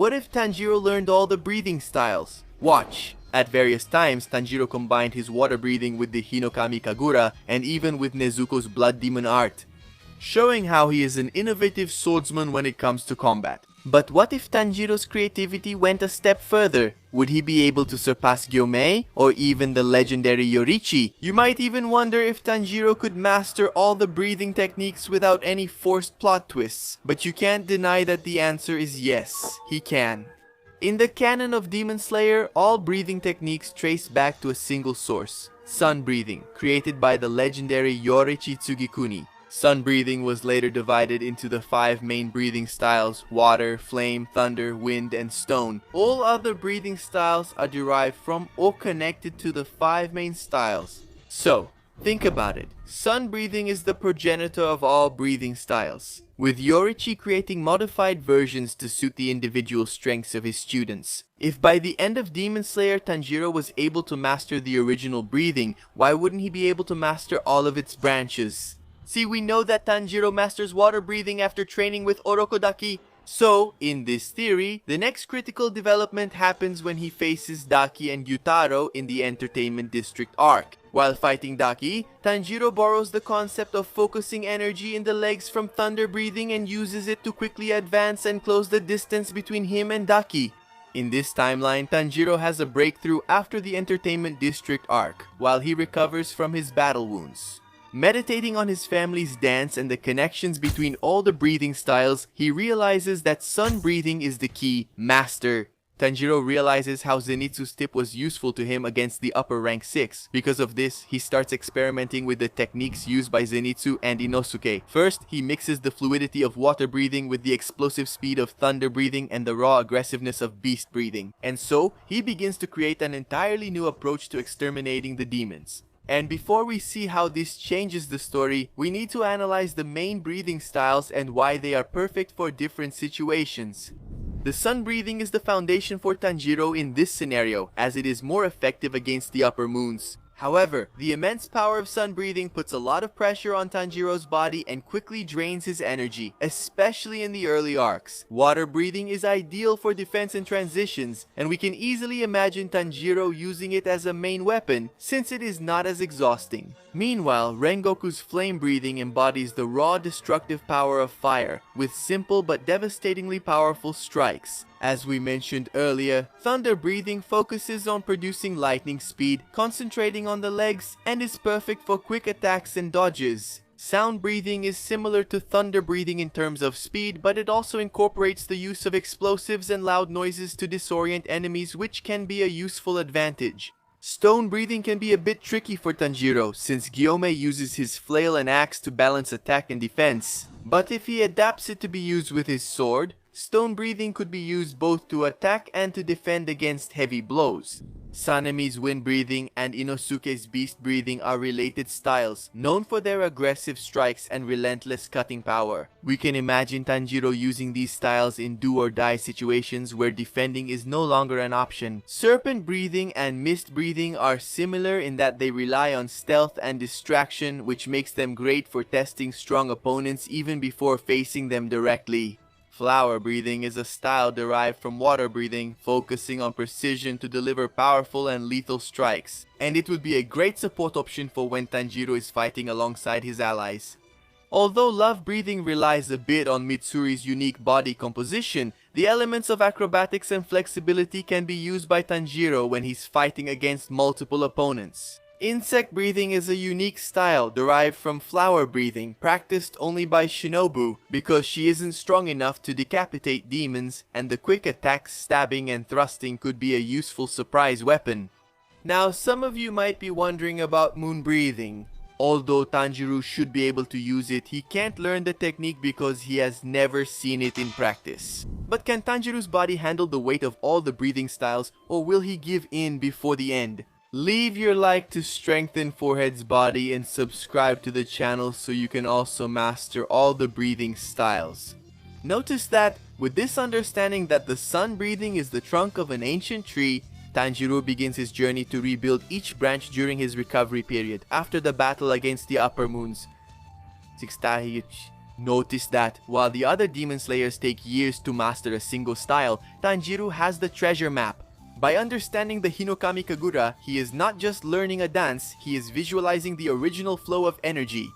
What if Tanjiro learned all the breathing styles? Watch! At various times, Tanjiro combined his water breathing with the Hinokami Kagura and even with Nezuko's blood demon art, showing how he is an innovative swordsman when it comes to combat. But what if Tanjiro's creativity went a step further? Would he be able to surpass Gyomei or even the legendary Yorichi? You might even wonder if Tanjiro could master all the breathing techniques without any forced plot twists. But you can't deny that the answer is yes, he can. In the canon of Demon Slayer, all breathing techniques trace back to a single source, sun breathing, created by the legendary Yorichi Tsugikuni. Sun breathing was later divided into the 5 main breathing styles: water, flame, thunder, wind, and stone. All other breathing styles are derived from or connected to the 5 main styles. So, think about it. Sun breathing is the progenitor of all breathing styles, with Yorichi creating modified versions to suit the individual strengths of his students. If by the end of Demon Slayer Tanjiro was able to master the original breathing, why wouldn't he be able to master all of its branches? See, we know that Tanjiro masters water breathing after training with Orokodaki. So, in this theory, the next critical development happens when he faces Daki and Gyutaro in the Entertainment District arc. While fighting Daki, Tanjiro borrows the concept of focusing energy in the legs from thunder breathing and uses it to quickly advance and close the distance between him and Daki. In this timeline, Tanjiro has a breakthrough after the Entertainment District arc, while he recovers from his battle wounds. Meditating on his family's dance and the connections between all the breathing styles, he realizes that sun breathing is the key master. Tanjiro realizes how Zenitsu's tip was useful to him against the upper rank 6. Because of this, he starts experimenting with the techniques used by Zenitsu and Inosuke. First, he mixes the fluidity of water breathing with the explosive speed of thunder breathing and the raw aggressiveness of beast breathing. And so, he begins to create an entirely new approach to exterminating the demons. And before we see how this changes the story, we need to analyze the main breathing styles and why they are perfect for different situations. The sun breathing is the foundation for Tanjiro in this scenario, as it is more effective against the upper moons. However, the immense power of sun breathing puts a lot of pressure on Tanjiro's body and quickly drains his energy, especially in the early arcs. Water breathing is ideal for defense and transitions, and we can easily imagine Tanjiro using it as a main weapon since it is not as exhausting. Meanwhile, Rengoku's flame breathing embodies the raw destructive power of fire, with simple but devastatingly powerful strikes. As we mentioned earlier, thunder breathing focuses on producing lightning speed, concentrating on the legs, and is perfect for quick attacks and dodges. Sound breathing is similar to thunder breathing in terms of speed, but it also incorporates the use of explosives and loud noises to disorient enemies, which can be a useful advantage. Stone breathing can be a bit tricky for Tanjiro, since Gyomei uses his flail and axe to balance attack and defense. But if he adapts it to be used with his sword, stone breathing could be used both to attack and to defend against heavy blows. Sanemi's wind breathing and Inosuke's beast breathing are related styles, known for their aggressive strikes and relentless cutting power. We can imagine Tanjiro using these styles in do-or-die situations where defending is no longer an option. Serpent breathing and mist breathing are similar in that they rely on stealth and distraction, which makes them great for testing strong opponents even before facing them directly. Flower breathing is a style derived from water breathing, focusing on precision to deliver powerful and lethal strikes, and it would be a great support option for when Tanjiro is fighting alongside his allies. Although love breathing relies a bit on Mitsuri's unique body composition, the elements of acrobatics and flexibility can be used by Tanjiro when he's fighting against multiple opponents. Insect breathing is a unique style derived from flower breathing, practiced only by Shinobu because she isn't strong enough to decapitate demons, and the quick attacks, stabbing and thrusting could be a useful surprise weapon. Now, some of you might be wondering about moon breathing. Although Tanjiro should be able to use it, he can't learn the technique because he has never seen it in practice. But can Tanjiro's body handle the weight of all the breathing styles, or will he give in before the end? Leave your like to strengthen Forehead's body and subscribe to the channel so you can also master all the breathing styles. Notice that, with this understanding that the sun breathing is the trunk of an ancient tree, Tanjiro begins his journey to rebuild each branch during his recovery period after the battle against the upper moons. Notice that, while the other Demon Slayers take years to master a single style, Tanjiro has the treasure map. By understanding the Hinokami Kagura, he is not just learning a dance, he is visualizing the original flow of energy.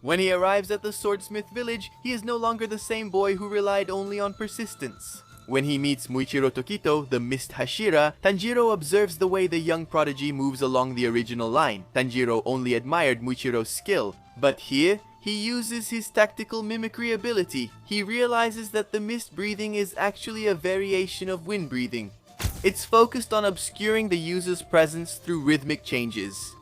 When he arrives at the Swordsmith village, he is no longer the same boy who relied only on persistence. When he meets Muichiro Tokito, the Mist Hashira, Tanjiro observes the way the young prodigy moves along the original line. Tanjiro only admired Muichiro's skill, but here, he uses his tactical mimicry ability. He realizes that the mist breathing is actually a variation of wind breathing. It's focused on obscuring the user's presence through rhythmic changes.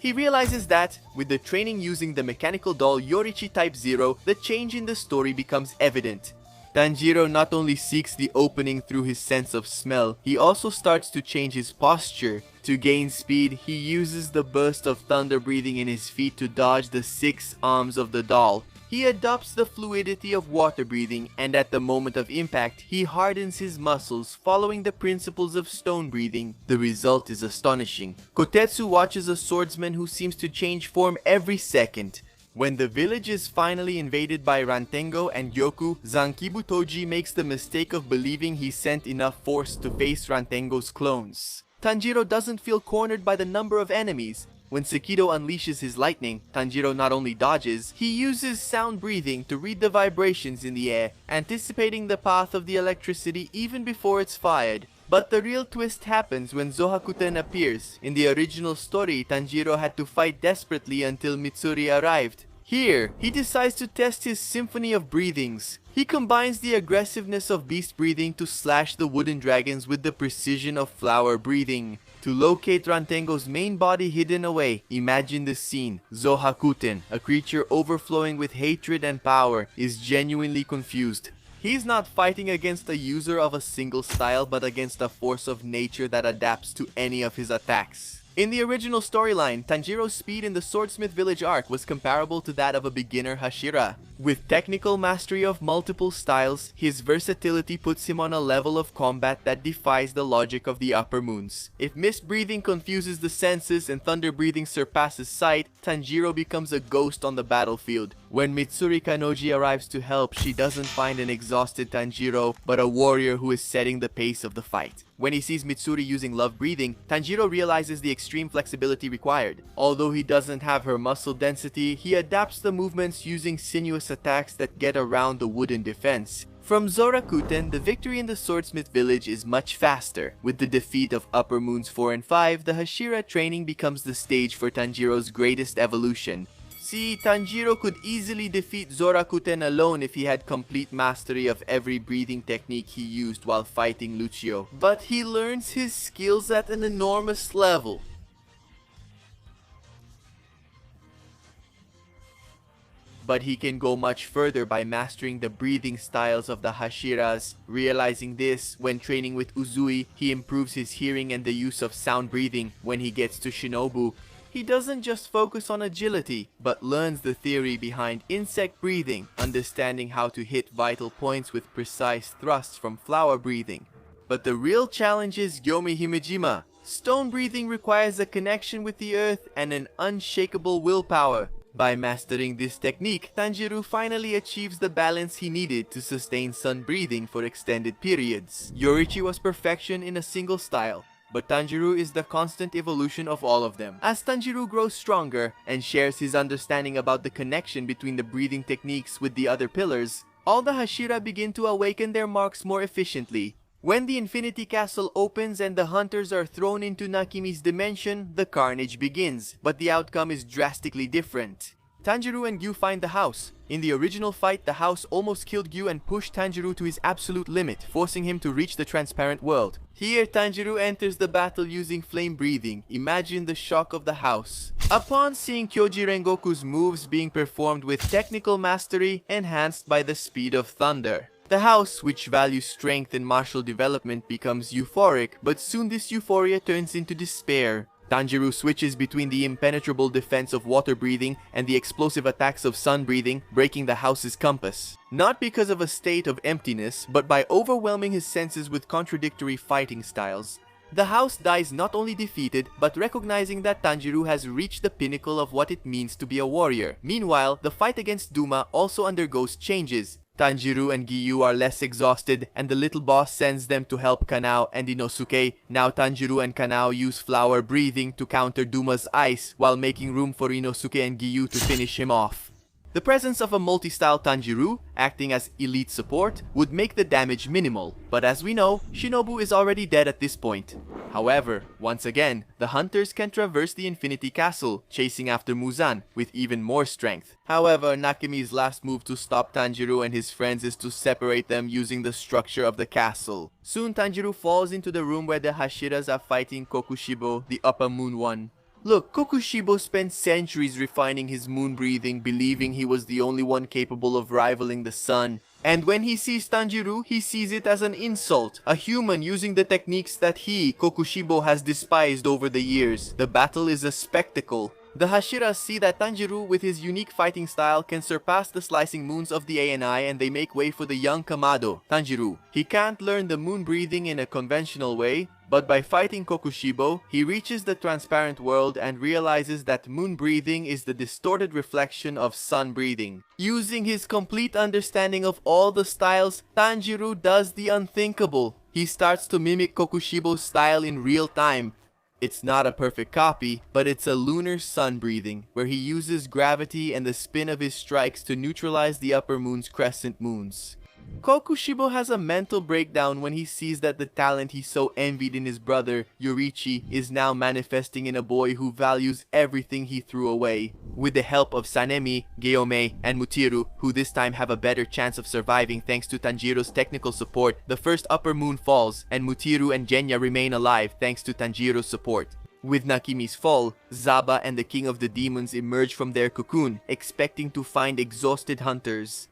He realizes that, with the training using the mechanical doll Yorichi Type 0, the change in the story becomes evident. Tanjiro not only seeks the opening through his sense of smell, he also starts to change his posture. To gain speed, he uses the burst of thunder breathing in his feet to dodge the 6 arms of the doll. He adopts the fluidity of water breathing, and at the moment of impact, he hardens his muscles following the principles of stone breathing. The result is astonishing. Kotetsu watches a swordsman who seems to change form every second. When the village is finally invaded by Rantengo and Gyoku, Zankibu Toji makes the mistake of believing he sent enough force to face Rantengo's clones. Tanjiro doesn't feel cornered by the number of enemies. When Sekido unleashes his lightning, Tanjiro not only dodges, he uses sound breathing to read the vibrations in the air, anticipating the path of the electricity even before it's fired. But the real twist happens when Zohakuten appears. In the original story, Tanjiro had to fight desperately until Mitsuri arrived. Here, he decides to test his symphony of breathings. He combines the aggressiveness of beast breathing to slash the wooden dragons with the precision of flower breathing. To locate Rantengo's main body hidden away, imagine the scene. Zohakuten, a creature overflowing with hatred and power, is genuinely confused. He's not fighting against a user of a single style, but against a force of nature that adapts to any of his attacks. In the original storyline, Tanjiro's speed in the Swordsmith village arc was comparable to that of a beginner Hashira. With technical mastery of multiple styles, his versatility puts him on a level of combat that defies the logic of the upper moons. If mist breathing confuses the senses and thunder breathing surpasses sight, Tanjiro becomes a ghost on the battlefield. When Mitsuri Kanoji arrives to help, she doesn't find an exhausted Tanjiro, but a warrior who is setting the pace of the fight. When he sees Mitsuri using love breathing, Tanjiro realizes the extreme flexibility required. Although he doesn't have her muscle density, he adapts the movements using sinuous attacks that get around the wooden defense. From Zorakuten, the victory in the Swordsmith village is much faster. With the defeat of Upper Moons 4 and 5, the Hashira training becomes the stage for Tanjiro's greatest evolution. See, Tanjiro could easily defeat Zorakuten alone if he had complete mastery of every breathing technique he used while fighting Lucio. But he learns his skills at an enormous level. But he can go much further by mastering the breathing styles of the Hashiras. Realizing this, when training with Uzui, he improves his hearing and the use of sound breathing. When he gets to Shinobu, he doesn't just focus on agility, but learns the theory behind insect breathing, understanding how to hit vital points with precise thrusts from flower breathing. But the real challenge is Yomi Himejima. Stone breathing requires a connection with the earth and an unshakable willpower. By mastering this technique, Tanjiro finally achieves the balance he needed to sustain sun breathing for extended periods. Yorichi was perfection in a single style, but Tanjiro is the constant evolution of all of them. As Tanjiro grows stronger and shares his understanding about the connection between the breathing techniques with the other pillars, all the Hashira begin to awaken their marks more efficiently. When the Infinity Castle opens and the hunters are thrown into Nakimi's dimension, the carnage begins, but the outcome is drastically different. Tanjiro and Gyu find the house. In the original fight, the house almost killed Gyu and pushed Tanjiro to his absolute limit, forcing him to reach the transparent world. Here, Tanjiro enters the battle using flame breathing. Imagine the shock of the house. Upon seeing Kyoji Rengoku's moves being performed with technical mastery enhanced by the speed of thunder, the house, which values strength and martial development, becomes euphoric, but soon this euphoria turns into despair. Tanjiro switches between the impenetrable defense of water breathing and the explosive attacks of sun breathing, breaking the house's compass. Not because of a state of emptiness, but by overwhelming his senses with contradictory fighting styles. The house dies not only defeated, but recognizing that Tanjiro has reached the pinnacle of what it means to be a warrior. Meanwhile, the fight against Duma also undergoes changes. Tanjiro and Giyu are less exhausted, and the little boss sends them to help Kanao and Inosuke. Now Tanjiro and Kanao use flower breathing to counter Duma's ice, while making room for Inosuke and Giyu to finish him off. The presence of a multi-style Tanjiro, acting as elite support, would make the damage minimal, but as we know, Shinobu is already dead at this point. However, once again, the hunters can traverse the Infinity Castle, chasing after Muzan, with even more strength. However, Nakami's last move to stop Tanjiro and his friends is to separate them using the structure of the castle. Soon Tanjiro falls into the room where the Hashiras are fighting Kokushibo, the Upper Moon One. Look, Kokushibo spent centuries refining his moon breathing, believing he was the only one capable of rivaling the sun. And when he sees Tanjiro, he sees it as an insult, a human using the techniques that he, Kokushibo, has despised over the years. The battle is a spectacle. The Hashiras see that Tanjiro, with his unique fighting style, can surpass the slicing moons of the ANI, and they make way for the young Kamado, Tanjiro. He can't learn the moon breathing in a conventional way, but by fighting Kokushibo, he reaches the transparent world and realizes that moon breathing is the distorted reflection of sun breathing. Using his complete understanding of all the styles, Tanjiro does the unthinkable. He starts to mimic Kokushibo's style in real time. It's not a perfect copy, but it's a lunar sun breathing, where he uses gravity and the spin of his strikes to neutralize the upper moon's crescent moons. Kokushibo has a mental breakdown when he sees that the talent he so envied in his brother, Yoriichi, is now manifesting in a boy who values everything he threw away. With the help of Sanemi, Geomei, and Mutiru, who this time have a better chance of surviving thanks to Tanjiro's technical support, the first upper moon falls, and Mutiru and Genya remain alive thanks to Tanjiro's support. With Nakami's fall, Zaba and the King of the Demons emerge from their cocoon, expecting to find exhausted hunters.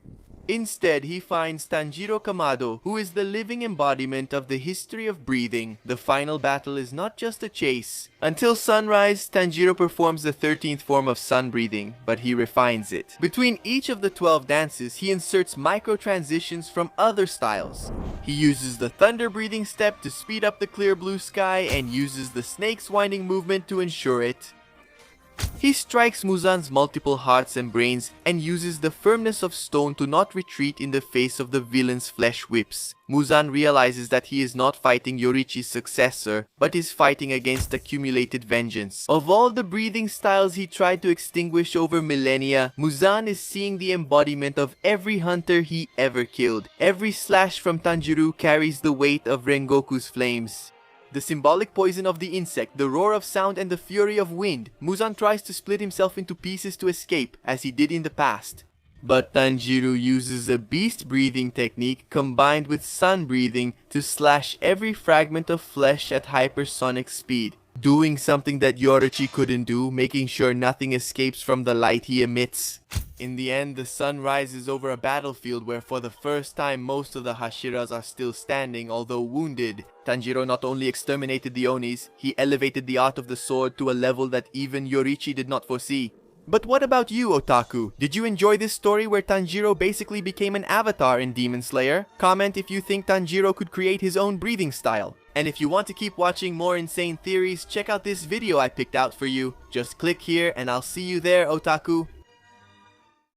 Instead, he finds Tanjiro Kamado, who is the living embodiment of the history of breathing. The final battle is not just a chase. Until sunrise, Tanjiro performs the 13th form of sun breathing, but he refines it. Between each of the 12 dances, he inserts micro-transitions from other styles. He uses the thunder breathing step to speed up the clear blue sky and uses the snake's winding movement to ensure it. He strikes Muzan's multiple hearts and brains and uses the firmness of stone to not retreat in the face of the villain's flesh whips. Muzan realizes that he is not fighting Yoriichi's successor, but is fighting against accumulated vengeance. Of all the breathing styles he tried to extinguish over millennia, Muzan is seeing the embodiment of every hunter he ever killed. Every slash from Tanjiro carries the weight of Rengoku's flames. The symbolic poison of the insect, the roar of sound, and the fury of wind. Muzan tries to split himself into pieces to escape, as he did in the past. But Tanjiro uses a beast breathing technique combined with sun breathing to slash every fragment of flesh at hypersonic speed, doing something that Yoriichi couldn't do, making sure nothing escapes from the light he emits. In the end, the sun rises over a battlefield where for the first time most of the Hashiras are still standing, although wounded. Tanjiro not only exterminated the Onis, he elevated the art of the sword to a level that even Yoriichi did not foresee. But what about you, Otaku? Did you enjoy this story where Tanjiro basically became an avatar in Demon Slayer? Comment if you think Tanjiro could create his own breathing style. And if you want to keep watching more insane theories, check out this video I picked out for you. Just click here and I'll see you there, Otaku.